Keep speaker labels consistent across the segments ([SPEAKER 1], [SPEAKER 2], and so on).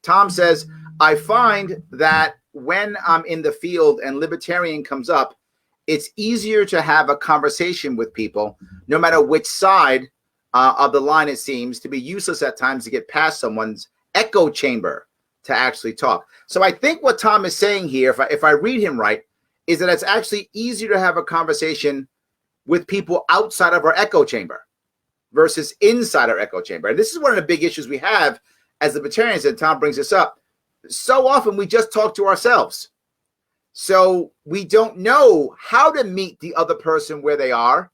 [SPEAKER 1] Tom says, I find that when I'm in the field and libertarian comes up, it's easier to have a conversation with people, no matter which side of the line it seems to be useless at times to get past someone's echo chamber to actually talk. So I think what Tom is saying here, if I read him right, is that it's actually easier to have a conversation with people outside of our echo chamber versus inside our echo chamber. And this is one of the big issues we have as libertarians, and Tom brings this up. So often we just talk to ourselves. So we don't know how to meet the other person where they are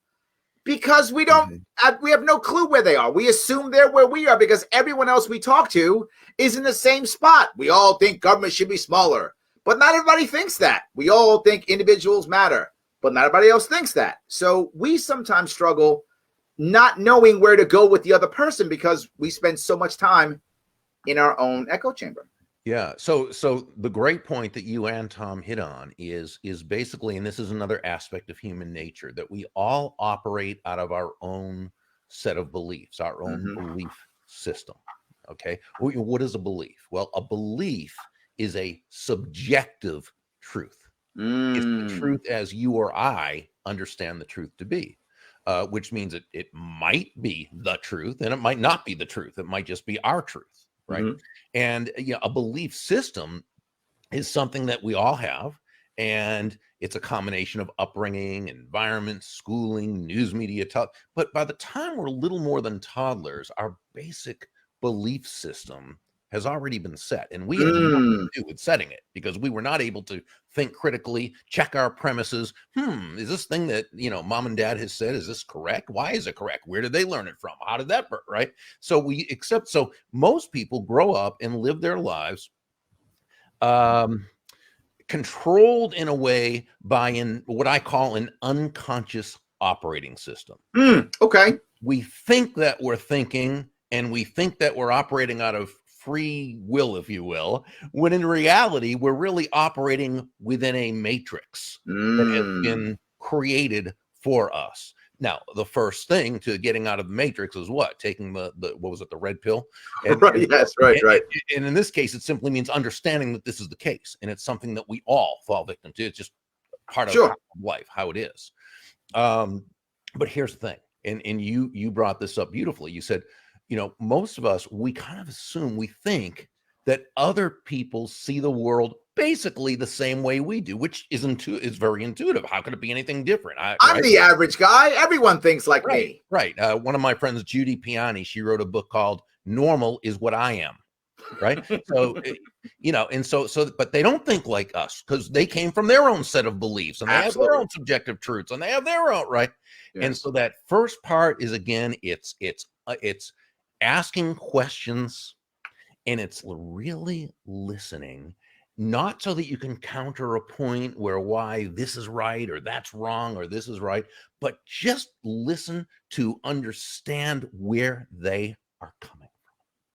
[SPEAKER 1] because we don't, we have no clue where they are. We assume they're where we are because everyone else we talk to is in the same spot. We all think government should be smaller, but not everybody thinks that. We all think individuals matter, but not everybody else thinks that. So we sometimes struggle not knowing where to go with the other person because we spend so much time in our own echo chamber.
[SPEAKER 2] Yeah. So the great point that you and Tom hit on is basically, and this is another aspect of human nature, that we all operate out of our own set of beliefs, our own belief system. Okay. What is a belief? Well, a belief is a subjective truth. It's the truth as you or I understand the truth to be. Which means it might be the truth and it might not be the truth. It might just be our truth, right? And a belief system is something that we all have, and it's a combination of upbringing, environment, schooling, news media. But by the time we're little more than toddlers, our basic belief system has already been set, and we had nothing to do with setting it because we were not able to think critically, check our premises. Is this thing that mom and dad has said, is this correct? Why is it correct? Where did they learn it from? How did that work? Right? So most people grow up and live their lives controlled in a way by what I call an unconscious operating system.
[SPEAKER 1] Okay.
[SPEAKER 2] We think that we're thinking, and we think that we're operating out of free will, if you will, when in reality, we're really operating within a matrix that has been created for us. Now, the first thing to getting out of the matrix is what? Taking the what was it, the red pill? Right. And in this case, it simply means understanding that this is the case. And it's something that we all fall victim to. It's just part of life, how it is. But here's the thing. And you brought this up beautifully. You said, most of us, we kind of assume, we think that other people see the world basically the same way we do, which is very intuitive. How could it be anything different?
[SPEAKER 1] I'm the average guy. Everyone thinks like me.
[SPEAKER 2] Right. One of my friends, Judy Piani, she wrote a book called Normal is What I Am. Right. So, but they don't think like us because they came from their own set of beliefs and they have their own subjective truths and they have their own, right. Yes. And so that first part is, again, it's asking questions, and it's really listening, not so that you can counter a point why this is right or that's wrong or this is right, but just listen to understand where they are coming